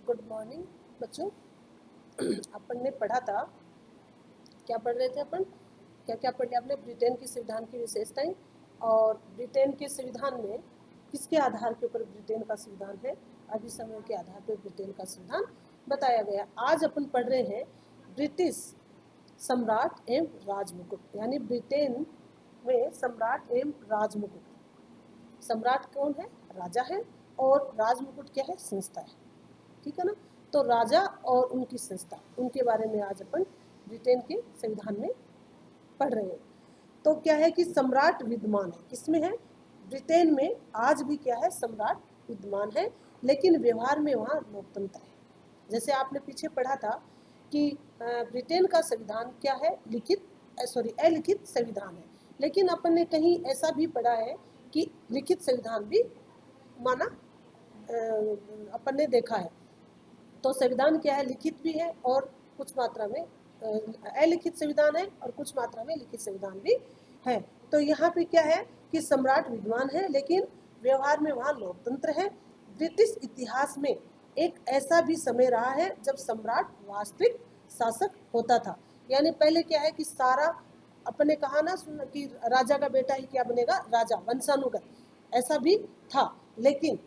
Good morning बच्चों। अपन ने पढ़ा था, क्या पढ़ रहे थे अपन, क्या क्या पढ़ लिया आपने? ब्रिटेन की संविधान की विशेषताएं, और ब्रिटेन के संविधान में किसके आधार के ऊपर ब्रिटेन का संविधान है, अभिसमय के आधार पर ब्रिटेन का संविधान बताया गया। आज अपन पढ़ रहे हैं ब्रिटिश सम्राट एवं राजमुकुट, यानी ब्रिटेन में सम्राट एवं राजमुकुट। सम्राट कौन है? राजा है, और राजमुकुट क्या है? संस्था है। ठीक है ना? तो राजा और उनकी संस्था, उनके बारे में आज अपन ब्रिटेन के संविधान में पढ़ रहे हैं। तो क्या है कि सम्राट विद्यमान है, किसमें है? ब्रिटेन में आज भी क्या है? सम्राट विद्यमान है, लेकिन व्यवहार में वहाँ लोकतंत्र है। जैसे आपने पीछे पढ़ा था कि ब्रिटेन का संविधान क्या है? अलिखित संविधान है, लेकिन अपन ने कहीं ऐसा भी पढ़ा है कि लिखित संविधान भी माना अपन ने देखा है। तो संविधान क्या है? लिखित भी है और कुछ मात्रा में अलिखित संविधान है, और कुछ मात्रा में लिखित संविधान भी है। तो यहाँ पे क्या है कि सम्राट विद्वान है, लेकिन व्यवहार में वहाँ लोकतंत्र है। ब्रिटिश इतिहास में एक ऐसा भी समय रहा है जब सम्राट वास्तविक शासक होता था। यानी पहले क्या है कि सारा, अपने कहा ना कि राजा का बेटा ही क्या बनेगा? राजा, वंशानुगत, ऐसा भी था। लेकिन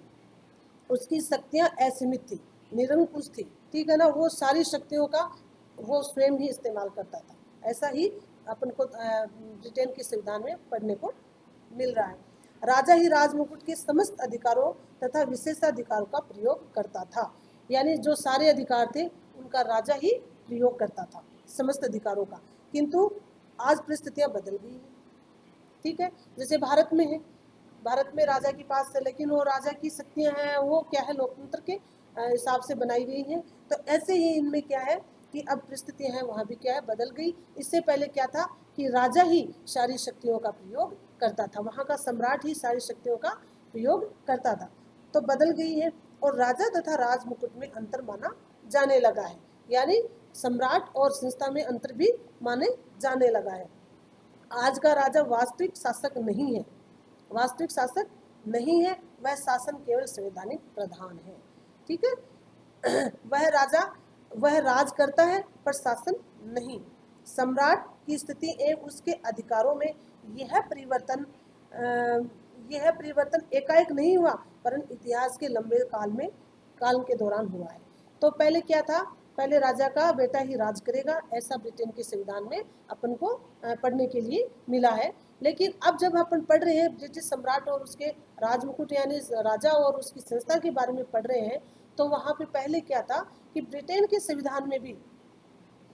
उसकी शक्तियाँ असीमित थी, निरंकुश थी। ठीक है ना? वो सारी शक्तियों का वो स्वयं ही इस्तेमाल करता था। ऐसा ही अपन को ब्रिटेन के संविधान में पढ़ने को मिल रहा है। राजा ही राजमुकुट के समस्त अधिकारों तथा विशेषाधिकारों का प्रयोग करता था। यानी जो सारे अधिकार थे उनका राजा ही प्रयोग करता था, समस्त अधिकारों का। किंतु आज परिस्थितियां बदल गई हैं। ठीक है? जैसे भारत में है, भारत में राजा के पास है, लेकिन वो राजा की शक्तियां हैं वो क्या है? लोकतंत्र के हिसाब से बनाई गई हैं। तो ऐसे ही इनमें क्या है कि अब परिस्थितियां हैं वहाँ भी क्या है? बदल गई। इससे पहले क्या था कि राजा ही सारी शक्तियों का प्रयोग करता था, वहाँ का सम्राट ही सारी शक्तियों का प्रयोग करता था। तो बदल गई है, और राजा तथा राजमुकुट में अंतर माना जाने लगा है। यानी सम्राट और संस्था में अंतर भी माने जाने लगा है। आज का राजा वास्तविक शासक नहीं है, वास्तविक शासक नहीं है, वह शासन केवल संवैधानिक प्रधान है। ठीक है? वह राज करता है पर शासन नहीं। सम्राट की स्थिति एवं उसके अधिकारों में यह परिवर्तन एकाएक नहीं हुआ, परंतु इतिहास के लंबे काल के दौरान हुआ है। तो पहले क्या था? पहले राजा का बेटा ही राज करेगा, ऐसा ब्रिटेन के संविधान में अपन को पढ़ने के लिए मिला है। लेकिन अब जब अपन पढ़ रहे हैं ब्रिटिश सम्राट और उसके राजमुकुट, यानी राजा और उसकी संस्था के बारे में पढ़ रहे हैं, तो वहाँ पे पहले क्या था कि ब्रिटेन के संविधान में भी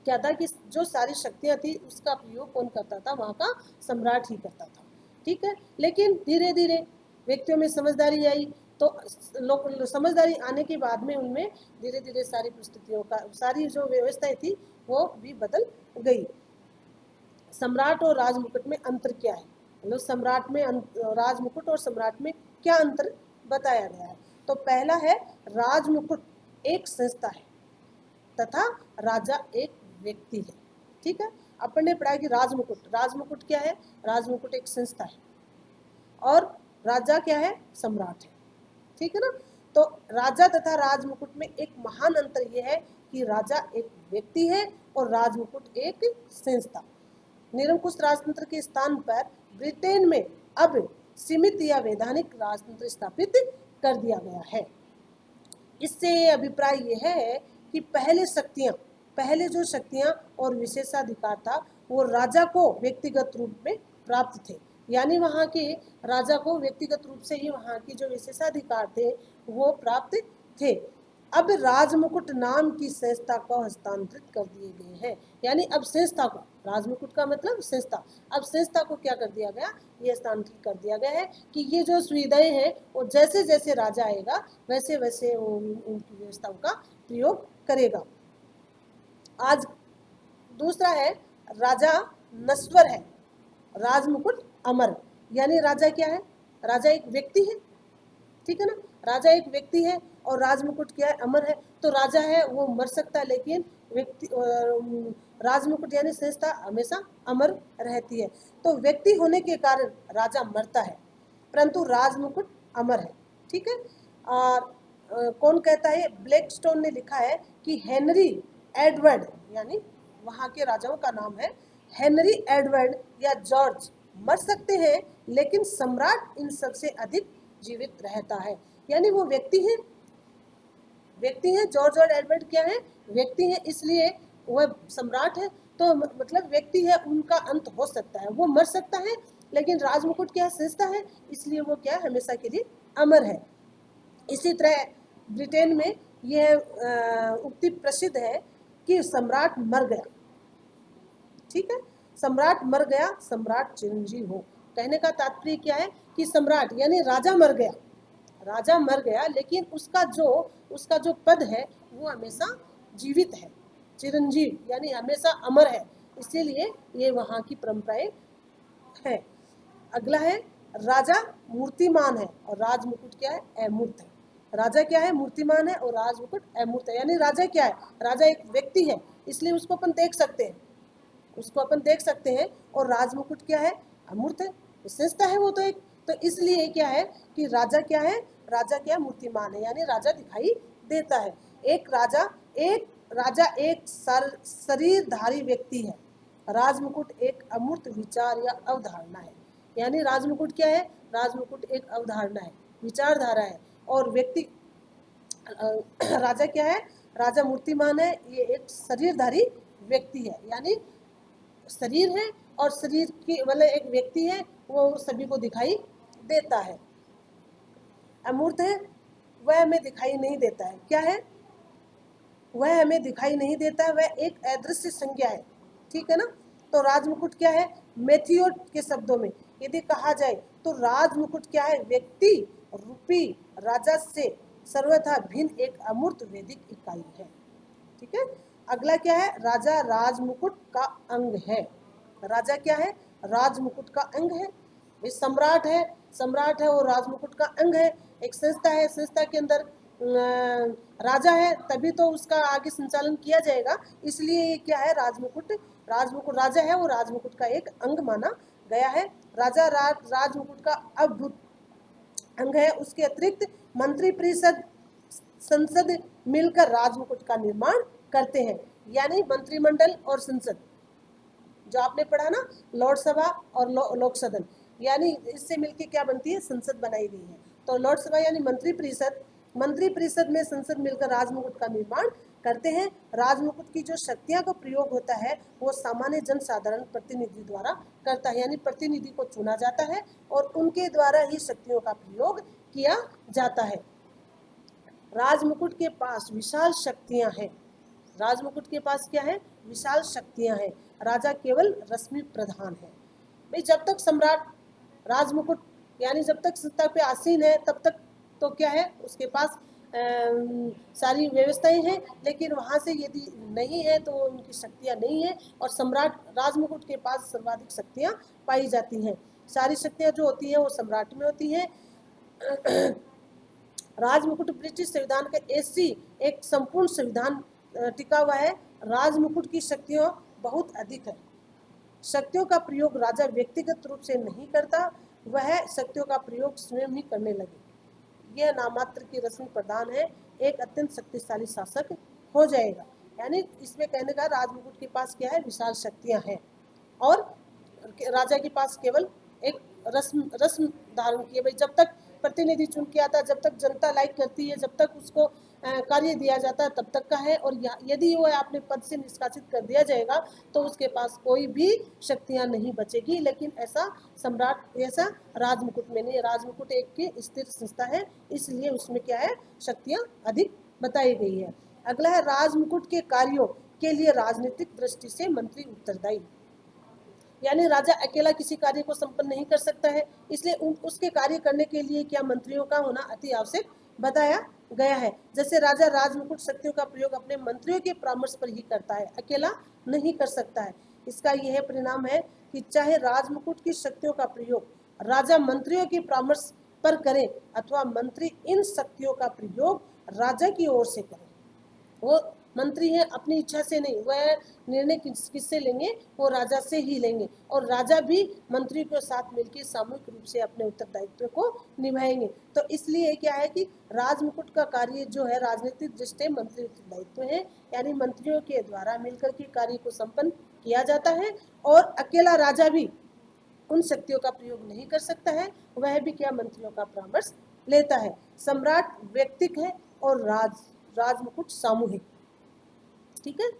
क्या था कि जो सारी शक्तियाँ थी उसका प्रयोग कौन करता था? वहाँ का सम्राट ही करता था। ठीक है? लेकिन धीरे धीरे व्यक्तियों में समझदारी आई, तो लोग समझदारी आने के बाद में उनमें धीरे धीरे सारी परिस्थितियों का, सारी जो व्यवस्थाएं थी वो भी बदल गई। सम्राट और राजमुकुट में अंतर क्या है? मतलब सम्राट में, राजमुकुट और सम्राट में क्या अंतर बताया गया है? तो पहला है, राजमुकुट एक संस्था है तथा राजा एक व्यक्ति है। ठीक है? अपन ने पढ़ा कि राजमुकुट क्या है? राजमुकुट एक संस्था है, और राजा क्या है? सम्राट है। ठीक है ना? तो राजा तथा राजमुकुट में एक महान अंतर यह है कि राजा एक व्यक्ति है और राजमुकुट एक संस्था। निरंकुश राजतंत्र के स्थान पर ब्रिटेन में अब सीमित या वैधानिक राजतंत्र स्थापित कर दिया गया है। इससे अभिप्राय यह है कि पहले जो शक्तियां और विशेषाधिकार था वो राजा को व्यक्तिगत रूप में प्राप्त थे। यानी वहाँ के राजा को व्यक्तिगत रूप से ही वहाँ की जो विशेषाधिकार थे वो प्राप्त थे। अब राजमुकुट नाम की संस्था को हस्तांतरित कर दिए गए हैं। यानी अब संस्था को, राजमुकुट का मतलब संस्था, अब संस्था को क्या कर दिया गया? ये हस्तांतरित कर दिया गया है कि ये जो सुविधाएं हैं वो जैसे जैसे राजा आएगा वैसे वैसे उनकी व्यवस्थाओं का प्रयोग करेगा। आज दूसरा है, राजा नश्वर है, राजमुकुट अमर। यानी राजा क्या है? राजा एक व्यक्ति है। ठीक है ना? राजा एक व्यक्ति है और राजमुकुट क्या है? अमर है। तो राजा है वो मर सकता है, लेकिन व्यक्ति, राजमुकुट यानी संस्था हमेशा अमर रहती है। तो व्यक्ति होने के कारण राजा मरता है, परंतु राजमुकुट अमर है। ठीक है? और कौन कहता है? ब्लैकस्टोन ने लिखा है कि हेनरी एडवर्ड, यानी वहाँ के राजाओं का नाम है हेनरी एडवर्ड या जॉर्ज, मर सकते हैं लेकिन सम्राट इन सबसे अधिक जीवित रहता है। यानी वो व्यक्ति है जॉर्ज और एडवर्ड क्या है? व्यक्ति है, इसलिए वह सम्राट है। तो मतलब व्यक्ति है, उनका अंत हो सकता है, वो मर सकता है, लेकिन राजमुकुट क्या शेषता है, इसलिए वो क्या हमेशा के लिए अमर है। इसी तरह ब्रिटेन में यह उक्ति प्रसिद्ध है कि सम्राट मर गया। ठीक है, सम्राट मर गया, सम्राट चिरंजीव हो। कहने का तात्पर्य क्या है कि सम्राट यानी राजा मर गया, लेकिन उसका जो पद है वो हमेशा जीवित है, चिरंजीव यानी हमेशा अमर है, इसीलिए ये वहाँ की परंपराएं है। अगला है राजा मूर्तिमान है और राजमुकुट क्या है? अमूर्त है। राजा क्या है? मूर्तिमान है और राजमुकुट अमूर्त है। यानी राजा क्या है? राजा एक व्यक्ति है, इसलिए उसको अपन देख सकते हैं, और राजमुकुट क्या है? अमूर्त है, विशेषता है वो तो एक। तो इसलिए क्या है कि राजा क्या है? राजा क्या? मूर्तिमान है, यानी राजा दिखाई देता है। एक राजा एक शरीरधारी व्यक्ति है। राजमुकुट एक अमूर्त विचार या अवधारणा है। यानी राजमुकुट क्या है? राजमुकुट एक अवधारणा है, विचारधारा है, और व्यक्ति राजा क्या है? राजा मूर्तिमान है, ये एक शरीरधारी व्यक्ति है, यानी शरीर है और शरीर की मतलब एक व्यक्ति है, वो सभी को दिखाई देता है। अमूर्त है, वह हमें दिखाई नहीं देता है। क्या है? वह हमें दिखाई नहीं देता है, वह एक अदृश्य संज्ञा है। ठीक है ना? तो राजमुकुट क्या है? मैथ्यू के शब्दों में यदि कहा जाए तो राजमुकुट क्या है? व्यक्ति रूपी राजा से सर्वथा भिन्न एक अमूर्त वैदिक इकाई है। ठीक है, अगला क्या है? राजा राजमुकुट का अंग है। राजा क्या है? राजमुकुट का अंग है। सम्राट है और राजमुकुट का अंग है। एक संस्था है, संस्था के अंदर राजा है, तभी तो उसका आगे संचालन किया जाएगा, इसलिए ये क्या है? राजमुकुट राजा है और राजमुकुट का एक अंग माना गया है। राजा राजमुकुट का अद्भुत अंग है। उसके अतिरिक्त मंत्री परिषद, संसद मिलकर राजमुकुट का निर्माण करते हैं। यानी मंत्रिमंडल और संसद, जो आपने पढ़ा ना, लोकसभा और लोक सदन, यानी इससे मिलकर क्या बनती है? संसद बनाई गई है। तो लोकसभा यानी मंत्री परिषद में संसद मिलकर राजमुकुट का निर्माण करते हैं। राजमुकुट की जो शक्तियां का प्रयोग होता है वो सामान्य जन साधारण प्रतिनिधि द्वारा करता है, यानी प्रतिनिधि को चुना जाता है और उनके द्वारा ही शक्तियों का प्रयोग किया जाता है। राजमुकुट के पास विशाल शक्तियां हैं। राजमुकुट के पास क्या है? विशाल शक्तियां हैं। राजा केवल रश्मि प्रधान है। भाई जब तक सम्राट राजमुकुट यानी जब तक सत्ता पे आसीन है तब तक तो क्या है? उसके पास सारी व्यवस्थाएं हैं, लेकिन वहां से यदि नहीं है तो उनकी शक्तियां नहीं है, और सम्राट राजमुकुट के पास सर्वाधिक शक्तियां पाई जाती हैं। सारी शक्तियां जो होती हैं वो सम्राट में होती हैं। राजमुकुट ब्रिटिश संविधान का ऐसी एक संपूर्ण संविधान टिका हुआ है। राजमुकुट की शक्तियां बहुत अधिक है। शक्तियों का प्रयोग राजा व्यक्तिगत रूप से नहीं करता, वह शक्तियों का प्रयोग स्वयं ही करने लगे। यह नामात्र की रस्म प्रदान है, एक अत्यंत शक्तिशाली शासक हो जाएगा। यानी इसमें कहने का राजमुकुट के पास क्या है? विशाल शक्तियां हैं, और राजा के पास केवल एक रस्म धारण किए। भाई जब तक प्रतिनिधि चुन के आता है, जब तक जनता लाइक करती है, जब तक उसको कार्य दिया जाता है, तब तक का है। और यदि वो अपने पद से निष्कासित कर दिया जाएगा तो उसके पास कोई भी शक्तियां नहीं बचेगी। लेकिन ऐसा राजमुकुट में नहीं। राजमुकुट एक की स्थिर संस्था है, इसलिए उसमें क्या है? शक्तियां अधिक बताई गई है। अगला है राजमुकुट के कार्यों के लिए राजनीतिक दृष्टि से मंत्री उत्तरदायी। यानी राजा अकेला किसी कार्य को संपन्न नहीं कर सकता है, इसलिए उसके कार्य करने के लिए क्या मंत्रियों का होना अति आवश्यक बताया गया है। जैसे राजा राजमुकुट शक्तियों का प्रयोग अपने मंत्रियों के परामर्श पर ही करता है, अकेला नहीं कर सकता है। इसका यह परिणाम है कि चाहे राजमुकुट की शक्तियों का प्रयोग राजा मंत्रियों के परामर्श पर करें अथवा मंत्री इन शक्तियों का प्रयोग राजा की ओर से करें, वो मंत्री हैं अपनी इच्छा से नहीं, वह निर्णय किससे लेंगे, वो राजा से ही लेंगे, और राजा भी मंत्री के साथ मिलकर सामूहिक रूप से अपने उत्तरदायित्व को निभाएंगे। तो इसलिए क्या है कि राजमुकुट का कार्य जो है राजनीतिक दृष्टि मंत्री उत्तरदायित्व है, यानी मंत्रियों के द्वारा मिलकर के कार्य को संपन्न किया जाता है, और अकेला राजा भी उन शक्तियों का प्रयोग नहीं कर सकता है, वह भी क्या मंत्रियों का परामर्श लेता है। सम्राट व्यक्तिक है और राजमुकुट सामूहिक, ठीक है।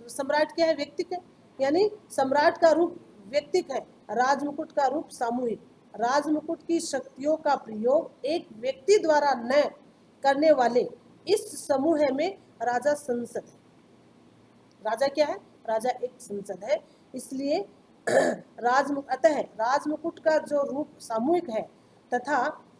सम्राट क्या है, व्यक्तिक है, यानी सम्राट का रूप व्यक्तिक है, राजमुकुट का रूप सामूहिक। राजमुकुट की शक्तियों का प्रयोग एक व्यक्ति द्वारा न करने वाले इस समूह में राजा संसद है। राजा क्या है, राजा एक संसद है, इसलिए अतः राजमुकुट का जो रूप सामूहिक है तथा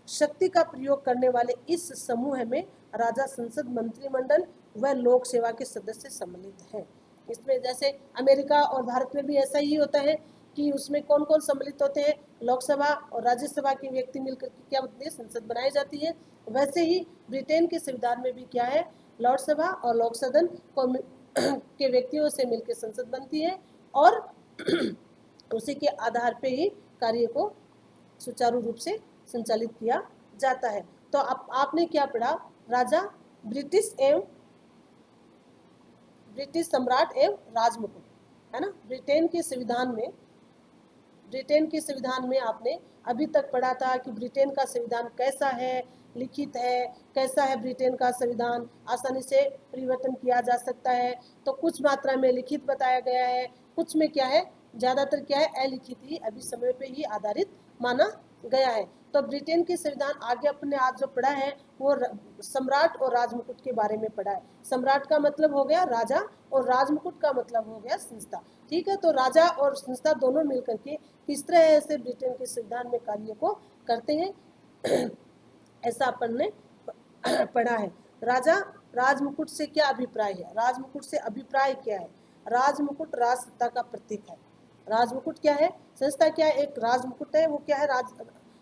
शक्ति का प्रयोग करने वाले इस समूह में राजा, संसद, मंत्रिमंडल व लोक सेवा के सदस्य सम्मिलित हैं। इसमें जैसे अमेरिका और भारत में भी ऐसा ही होता है कि उसमें कौन कौन सम्मिलित होते हैं, लोकसभा और राज्यसभा के व्यक्ति मिलकर के क्या होती है, संसद बनाई जाती है। वैसे ही ब्रिटेन के संविधान में भी क्या है, लॉर्ड सभा और लोक सदन के व्यक्तियों से मिलकर संसद बनती है, और उसी के आधार पे ही कार्य को सुचारू रूप से संचालित किया जाता है। तो आपने क्या पढ़ा, राजा, ब्रिटिश सम्राट एवं राजमुकुट, है ना। ब्रिटेन के संविधान में आपने अभी तक पढ़ा था कि ब्रिटेन का संविधान कैसा है, लिखित है, कैसा है ब्रिटेन का संविधान, आसानी से परिवर्तन किया जा सकता है। तो कुछ मात्रा में लिखित बताया गया है, कुछ में क्या है, ज्यादातर क्या है, अलिखित ही अभी समय पे ही आधारित माना गया है। तो ब्रिटेन के संविधान आगे अपने आज जो पढ़ा है वो सम्राट और राजमुकुट के बारे में पढ़ा है। सम्राट का मतलब हो गया राजा और राजमुकुट का मतलब हो गया संस्था, ठीक है। तो राजा और संस्था दोनों मिलकर के किस तरह से ब्रिटेन के संविधान में कार्य को करते हैं ऐसा अपन ने पढ़ा है। राजा, राजमुकुट से क्या अभिप्राय है, राजमुकुट से अभिप्राय क्या है, राजमुकुट राजसत्ता का प्रतीक है। राजमुकुट क्या है, संस्था क्या है, एक राजमुकुट है, वो क्या है,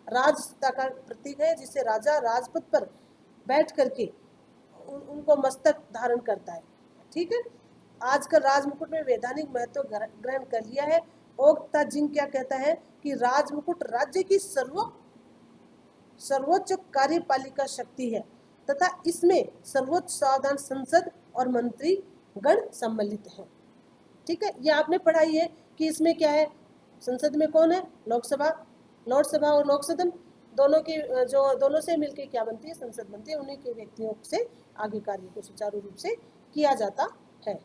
राजसत्ता का प्रतीक है, जिसे राजा राजपद पर बैठ करके उनको मस्तक धारण करता है, ठीक है। आजकल राजमुकुट में वैधानिक महत्व ग्रहण कर लिया है। ओक्ता जिंग क्या कहता है कि राजमुकुट राज्य की सर्वोच्च कार्यपालिका शक्ति है तथा इसमें सर्वोच्च साधारण संसद और मंत्री गण सम्मिलित हैं, ठीक है। ये आपने पढ़ाई है कि इसमें क्या है, संसद में कौन है, लोकसभा, लॉर्ड सभा और लोक सदन, दोनों से मिलकर क्या बनती है, संसद बनती है। उन्हीं के व्यक्तियों से आगे कार्य को सुचारू रूप से किया जाता है।